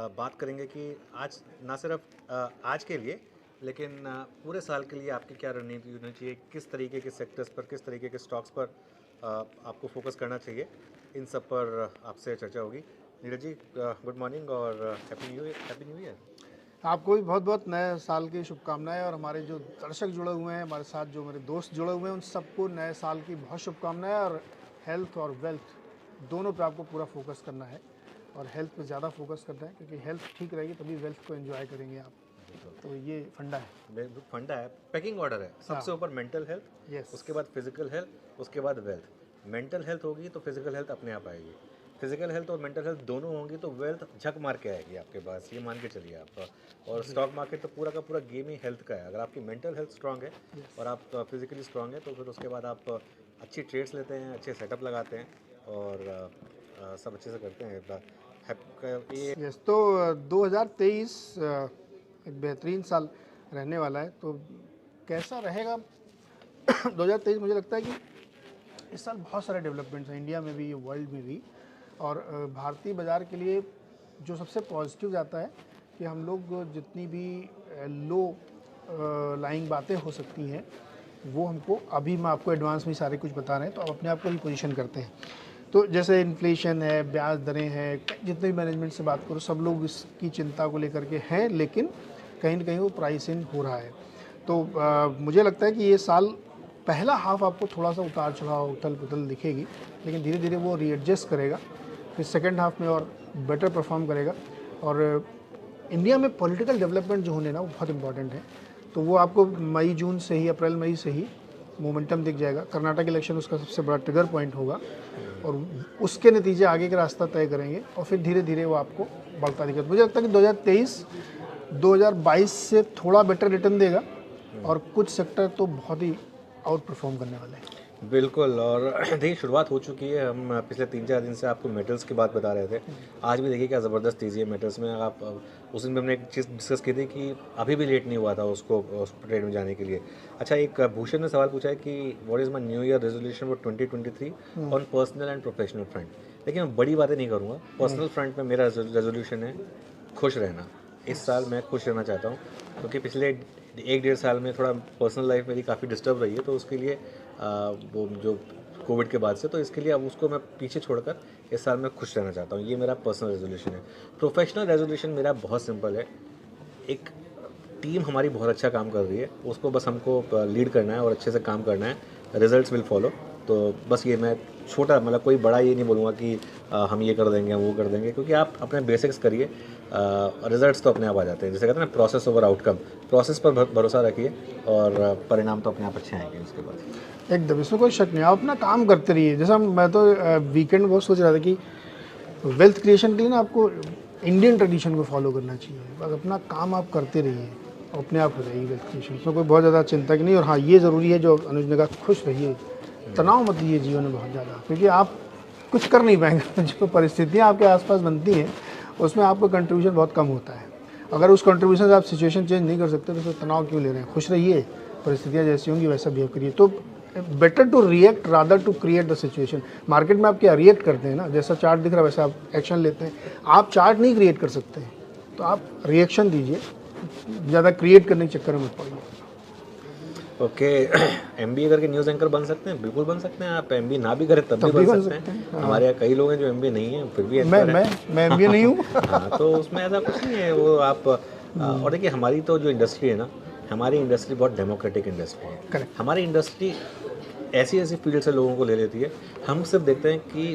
बात करेंगे कि आज ना सिर्फ आज के लिए लेकिन पूरे साल के लिए आपकी क्या रणनीति होनी चाहिए, किस तरीके के सेक्टर्स पर, किस तरीके के स्टॉक्स पर आपको फोकस करना चाहिए, इन सब पर आपसे चर्चा होगी। नीरज जी, गुड मॉर्निंग और हैप्पी न्यू ईयर। आपको भी बहुत बहुत नए साल की शुभकामनाएं, और हमारे जो दर्शक जुड़े हुए हैं, हमारे साथ जो मेरे दोस्त जुड़े हुए हैं, उन सबको नए साल की बहुत शुभकामनाएं। और हेल्थ और वेल्थ दोनों पे आपको पूरा फोकस करना है, और हेल्थ पे ज़्यादा फोकस करना है, क्योंकि हेल्थ ठीक रहेगी तभी वेल्थ को एंजॉय करेंगे आप। तो ये फंडा है, फंडा है, पैकिंग ऑर्डर है। सबसे ऊपर मेंटल हेल्थ, यस, उसके बाद फिजिकल हेल्थ, उसके बाद वेल्थ। मेंटल हेल्थ होगी तो फिजिकल हेल्थ अपने आप आएगी, फिजिकल हेल्थ और मेंटल हेल्थ दोनों होंगी तो वेल्थ झक मार के आएगी आपके पास, ये मान के चलिए आप। और स्टॉक मार्केट तो पूरा का पूरा गेम ही हेल्थ का है। अगर आपकी मेंटल हेल्थ स्ट्रांग है और आप फिजिकली स्ट्रांग है तो फिर उसके बाद आप अच्छी ट्रेड्स लेते हैं, अच्छे सेटअप लगाते हैं और सब अच्छे से करते हैं। ये यस। तो 2023 एक बेहतरीन साल रहने वाला है। तो कैसा रहेगा 2023? मुझे लगता है कि इस साल बहुत सारे डेवलपमेंट्स हैं, इंडिया में भी, वर्ल्ड में भी। और भारतीय बाज़ार के लिए जो सबसे पॉजिटिव जाता है कि हम लोग जितनी भी लो लाइंग बातें हो सकती हैं, वो हमको अभी मैं आपको एडवांस में सारे कुछ बता रहे हैं, तो आप अपने आप को रिपोजिशन करते हैं। तो जैसे इन्फ्लेशन है, ब्याज दरें हैं, जितने भी मैनेजमेंट से बात करो, सब लोग इसकी चिंता को लेकर के हैं, लेकिन कहीं ना कहीं वो प्राइस इन हो रहा है। तो मुझे लगता है कि ये साल पहला हाफ आपको थोड़ा सा उतार चढ़ाव, उथल पुथल दिखेगी, लेकिन धीरे धीरे वो रीएडजस्ट करेगा, फिर सेकेंड हाफ में और बेटर परफॉर्म करेगा। और इंडिया में पॉलिटिकल डेवलपमेंट जो होने ना, वो बहुत इंपॉर्टेंट है। तो वो आपको मई जून से ही, अप्रैल मई से ही मोमेंटम दिख जाएगा। कर्नाटक इलेक्शन उसका सबसे बड़ा ट्रिगर पॉइंट होगा, और उसके नतीजे आगे का रास्ता तय करेंगे, और फिर धीरे धीरे वो आपको बढ़ता दिखेगा। मुझे लगता है कि 2023 2022 से थोड़ा बेटर रिटर्न देगा, और कुछ सेक्टर तो बहुत ही आउट परफॉर्म करने वाले हैं। बिल्कुल। और देखिए, शुरुआत हो चुकी है। हम पिछले 3-4 दिन से आपको मेटल्स की बात बता रहे थे। आज भी देखिए क्या ज़बरदस्त तेज़ी है मेटल्स में। आप उस दिन भी हमने एक चीज़ डिस्कस की थी कि अभी भी लेट नहीं हुआ था उसको उस ट्रेड में जाने के लिए। अच्छा, एक भूषण ने सवाल पूछा है कि what is my new year resolution for 2023 on personal and professional front. देखिए, मैं बड़ी बातें नहीं करूँगा। पर्सनल फ्रंट में मेरा रेजोल्यूशन है खुश रहना। इस साल मैं खुश रहना चाहता हूँ, क्योंकि पिछले 1-1.5 साल में थोड़ा पर्सनल लाइफ मेरी काफ़ी डिस्टर्ब रही है। तो उसके लिए वो जो कोविड के बाद से, तो इसके लिए अब उसको मैं पीछे छोड़कर इस साल मैं खुश रहना चाहता हूँ। ये मेरा पर्सनल रेजोल्यूशन है। प्रोफेशनल रेजोल्यूशन मेरा बहुत सिंपल है। एक टीम हमारी बहुत अच्छा काम कर रही है, उसको बस हमको लीड करना है और अच्छे से काम करना है। Results will follow. तो बस ये मैं छोटा, मतलब कोई बड़ा ये नहीं बोलूँगा कि हम ये कर देंगे, हम वो कर देंगे, क्योंकि आप अपने बेसिक्स करिए, रिजल्ट्स तो अपने आप आ जाते हैं। जैसे कहते हैं ना, प्रोसेस ओवर आउटकम। प्रोसेस पर भरोसा रखिए और परिणाम तो अपने आप अच्छे आएंगे उसके बाद। एकदम, इसमें कोई शक नहीं। आप अपना काम करते रहिए। जैसा मैं तो वीकेंड बहुत सोच रहा था कि वेल्थ क्रिएशन के लिए ना आपको इंडियन ट्रेडिशन को फॉलो करना चाहिए। बस अपना काम आप करते रहिए, अपने आप हो जाएगी वेल्थ क्रिएशन। इसमें कोई बहुत ज़्यादा चिंता की नहीं। और हाँ, ये ज़रूरी है जो अनुज ने कहा, खुश रहिए, तनाव मत लीजिए जीवन में बहुत ज़्यादा, क्योंकि आप कुछ कर नहीं पाएंगे। जो परिस्थितियाँ आपके आसपास बनती हैं, उसमें आपका कंट्रीब्यूशन बहुत कम होता है। अगर उस कंट्रीब्यूशन से आप सिचुएशन चेंज नहीं कर सकते, तो फिर तनाव क्यों ले रहे हैं? खुश रहिए, परिस्थितियाँ जैसी होंगी वैसा बिहेव करिए। तो better to react rather to create the situation. Market में आप क्या रिएक्ट करते हैं ना, जैसा चार्ट दिख रहा है वैसा आप एक्शन लेते हैं। आप चार्ट नहीं क्रिएट कर सकते हैं, तो आप रिएक्शन दीजिए, ज़्यादा क्रिएट करने के चक्कर में मत पड़िए। ओके। एमबीए करके न्यूज़ एंकर बन सकते हैं, बिल्कुल बन सकते हैं। आप एमबीए ना भी करें तब भी बन सकते हैं। हाँ। हमारे यहाँ कई लोग हैं जो एमबीए नहीं है फिर भी मैं एंकर हैं। मैं एमबीए नहीं हूँ। हाँ, तो उसमें ऐसा कुछ नहीं है। वो आप और देखिए, हमारी तो जो इंडस्ट्री है ना, हमारी इंडस्ट्री बहुत डेमोक्रेटिक इंडस्ट्री है। करेक्ट। हमारी इंडस्ट्री ऐसी ऐसी फील्ड से लोगों को ले लेती है। हम सिर्फ देखते हैं कि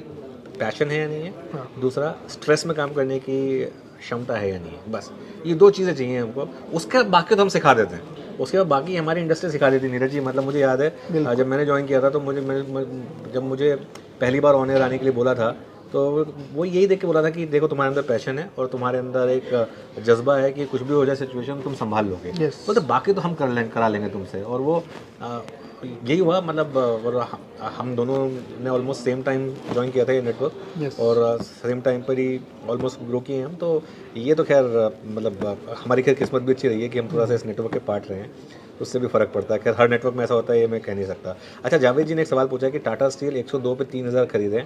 पैशन है या नहीं है, दूसरा स्ट्रेस में काम करने की क्षमता है या नहीं है। बस ये 2 चीज़ें चाहिए हमको। उसके बाकी तो हम सिखा देते हैं। उसके बाद बाकी हमारी इंडस्ट्री सिखा देती है। नीरज जी, मतलब मुझे याद है जब मैंने ज्वाइन किया था, तो जब मुझे पहली बार ऑन एयर आने के लिए बोला था, तो वो यही देख के बोला था कि देखो, तुम्हारे अंदर पैशन है और तुम्हारे अंदर एक जज्बा है कि कुछ भी हो जाए सिचुएशन तुम संभाल लोगे। तो बाकी तो हम करा लेंगे तुमसे। और वो यही हुआ। मतलब और हम दोनों ने ऑलमोस्ट सेम टाइम ज्वाइन किया था ये नेटवर्क, और सेम टाइम पर ही ऑलमोस्ट ग्रो किए हम। तो ये तो खैर मतलब हमारी खैर किस्मत भी अच्छी रही है कि हम थोड़ा सा इस नेटवर्क के पार्ट रहे हैं, उससे भी फ़र्क पड़ता है। खैर हर नेटवर्क में ऐसा होता है ये मैं कह नहीं सकता। अच्छा, जावेद जी ने एक सवाल पूछा है कि टाटा स्टील 102 पे 3000 खरीदें,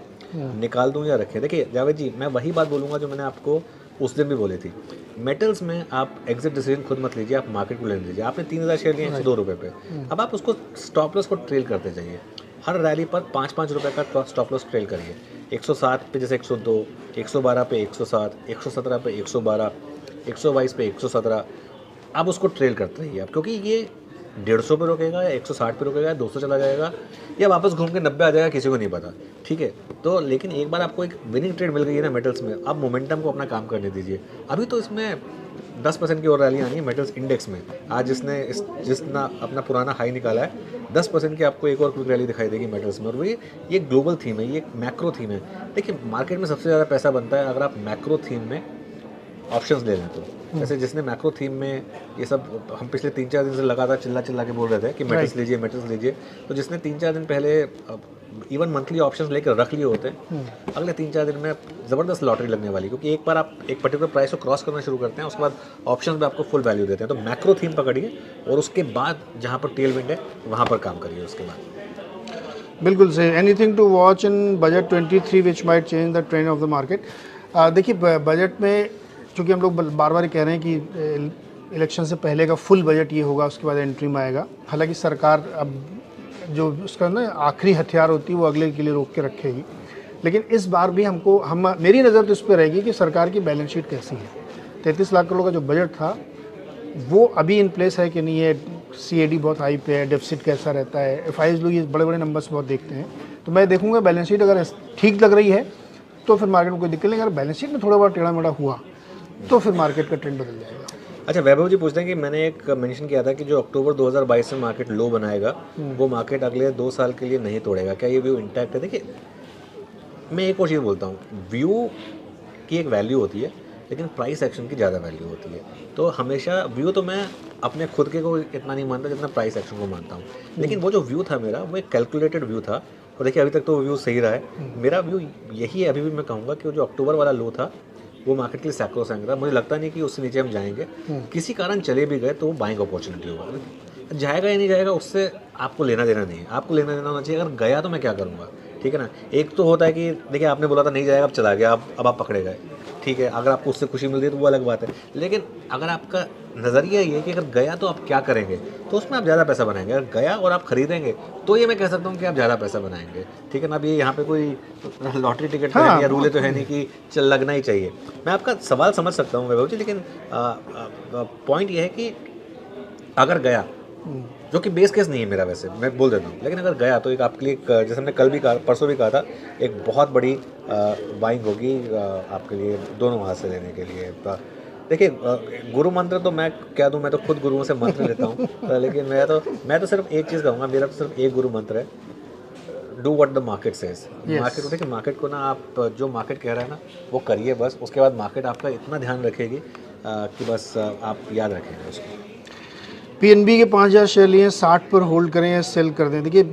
निकाल दूं या रखें। देखिए जावेद जी, मैं वही बात बोलूँगा जो मैंने आपको उस दिन भी बोली थी। मेटल्स में आप एग्जिट डिसीजन खुद मत लीजिए, आप मार्केट को लेने दीजिए। आपने 3000 शेयर लिए 102 रुपये पे, अब आप उसको स्टॉप लॉस को ट्रेल करते जाइए। हर रैली पर 5-5 रुपये का स्टॉप लॉस ट्रेल करिए। 107 पे जैसे 102, 112 पे 107, 117 पे 112, 122 पे 117, आप उसको ट्रेल करते रहिए आप, क्योंकि ये 150 पे रुकेगा या 160 पे रुकेगा, 200 चला जाएगा या वापस घूम के 90 आ जाएगा, किसी को नहीं पता, ठीक है। तो लेकिन एक बार आपको एक विनिंग ट्रेड मिल गई है ना मेटल्स में, आप मोमेंटम को अपना काम करने दीजिए। अभी तो इसमें 10% की और रैली आनी है मेटल्स इंडेक्स में। आज जिसने अपना पुराना हाई निकाला है, 10% की आपको एक और क्विक रैली दिखाई देगी मेटल्स में। और ये ग्लोबल थीम है, ये एक मैक्रो थीम है। देखिए मार्केट में सबसे ज़्यादा पैसा बनता है अगर आप मैक्रो थीम में ऑप्शंस ले लें तो। जैसे जिसने मैक्रो थीम में ये सब, हम पिछले 3-4 दिन से लगातार चिल्ला के बोल रहे थे कि मेटल्स लीजिए मेटल्स लीजिए, तो जिसने 3-4 दिन पहले इवन मंथली ऑप्शंस लेकर रख लिए होते, अगले 3-4 दिन में ज़बरदस्त लॉटरी लगने वाली, क्योंकि एक बार आप एक पर्टिकुलर प्राइस को क्रॉस करना शुरू करते हैं, उसके बाद ऑप्शंस में आपको फुल वैल्यू देते हैं। तो मैक्रो थीम पकड़िए और उसके बाद जहाँ पर टेल विंड है वहाँ पर काम करिए उसके बाद। बिल्कुल सही। Anything to watch in budget 23 which might change the trend of the market? देखिए बजट में चूँकि हम लोग बार बार कह रहे हैं कि इलेक्शन से पहले का फुल बजट ये होगा, उसके बाद एंट्री में आएगा। हालांकि सरकार अब जो उसका ना आखिरी हथियार होती है वो अगले के लिए रोक के रखेगी, लेकिन इस बार भी मेरी नज़र तो इस पर रहेगी कि सरकार की बैलेंस शीट कैसी है। 33 लाख करोड़ का जो बजट था वो अभी इन प्लेस है कि नहीं है, CAD बहुत हाई पे है, डेफिसिट कैसा रहता है, FIs लोग ये बड़े बड़े नंबर्स बहुत देखते हैं। तो मैं देखूंगा बैलेंस शीट अगर ठीक लग रही है तो फिर मार्केट में कोई दिक्कत नहीं। अगर बैलेंस शीट में थोड़ा बहुत टेढ़ा मेढ़ा हुआ तो फिर मार्केट का ट्रेंड बदल जाएगा। अच्छा, वैभव जी पूछते हैं कि मैंने एक मेंशन किया था कि जो अक्टूबर 2022 में मार्केट लो बनाएगा वो मार्केट अगले 2 साल के लिए नहीं तोड़ेगा, क्या ये व्यू इंटैक्ट है? देखिए मैं एक और चीज़ बोलता हूँ, व्यू की एक वैल्यू होती है लेकिन प्राइस एक्शन की ज़्यादा वैल्यू होती है। तो हमेशा व्यू तो मैं अपने खुद के को इतना नहीं मानता जितना प्राइस एक्शन को मानता हूँ, लेकिन वो जो व्यू था मेरा वो एक कैलकुलेटेड व्यू था। और देखिए अभी तक तो व्यू सही रहा है। मेरा व्यू यही है, अभी भी मैं कहूँगा कि जो अक्टूबर वाला लो था वो मार्केट के लिए सैक्रोसैंक्ट था। मुझे लगता नहीं कि उससे नीचे हम जाएंगे। किसी कारण चले भी गए तो वो बाइंग अपॉर्चुनिटी होगा। जाएगा या नहीं जाएगा उससे आपको लेना देना नहीं है, आपको लेना देना होना चाहिए अगर गया तो मैं क्या करूँगा, ठीक है ना। एक तो होता है कि देखिए आपने बोला था नहीं जाएगा, अब चला गया, अब आप पकड़े गए, ठीक है, अगर आपको उससे खुशी मिलती है तो वो अलग बात है। लेकिन अगर आपका नज़रिया ये है कि अगर गया तो आप क्या करेंगे, तो उसमें आप ज़्यादा पैसा बनाएंगे। अगर गया और आप खरीदेंगे तो ये मैं कह सकता हूँ कि आप ज़्यादा पैसा बनाएंगे, ठीक है ना। अब ये यहाँ पे कोई लॉटरी टिकट तो है नहीं या रूल तो है नहीं कि चल लगना ही चाहिए। मैं आपका सवाल समझ सकता हूँ वैभव जी, लेकिन पॉइंट ये है कि अगर गया, जो कि बेस केस नहीं है मेरा वैसे मैं बोल देता हूँ, लेकिन अगर गया तो एक आपके लिए जैसे हमने कल भी कहा, परसों भी कहा था, एक बहुत बड़ी बाइंग होगी आपके लिए दोनों हाथ से लेने के लिए। देखिए गुरु मंत्र तो मैं क्या दूँ, मैं तो खुद गुरुओं से मंत्र लेता हूँ लेकिन मैं तो सिर्फ एक चीज़ कहूँगा, मेरा तो सिर्फ एक गुरु मंत्र है, do what the market says. Market देखिए, मार्केट को ना आप जो मार्केट कह रहा है ना वो करिए बस, उसके बाद मार्केट आपका इतना ध्यान रखेगी कि बस आप याद रखेंगे उसको। PNB के 5000 शेयर लिए 60 पर होल्ड करें या सेल कर दें? देखिए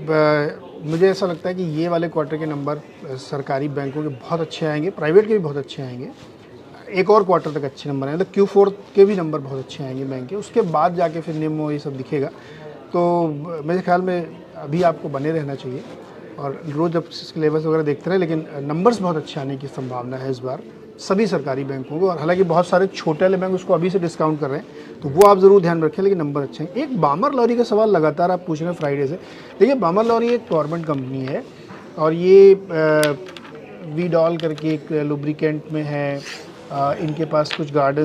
मुझे ऐसा लगता है कि ये वाले क्वार्टर के नंबर सरकारी बैंकों के बहुत अच्छे आएंगे, प्राइवेट के भी बहुत अच्छे आएंगे। एक और क्वार्टर तक अच्छे नंबर आएंगे, मतलब Q4 के भी नंबर बहुत अच्छे आएंगे बैंक के, उसके बाद जाके फिर निम्न ये सब दिखेगा। तो मेरे ख्याल में अभी आपको बने रहना चाहिए और रोज़ अब लेवल्स वगैरह देखते रहे, लेकिन नंबर्स बहुत अच्छे आने की संभावना है इस बार सभी सरकारी बैंकों को। और हालांकि बहुत सारे छोटे वाले बैंक उसको अभी से डिस्काउंट कर रहे हैं, तो वो आप ज़रूर ध्यान रखें, लेकिन नंबर अच्छे हैं। एक बामर लॉरी का सवाल लगातार आप पूछ रहे हैं फ्राइडे से। देखिए बामर लॉरी एक गवर्नमेंट कंपनी है और ये वीडॉल करके एक लुब्रिकेंट में है, इनके पास कुछ गार्डन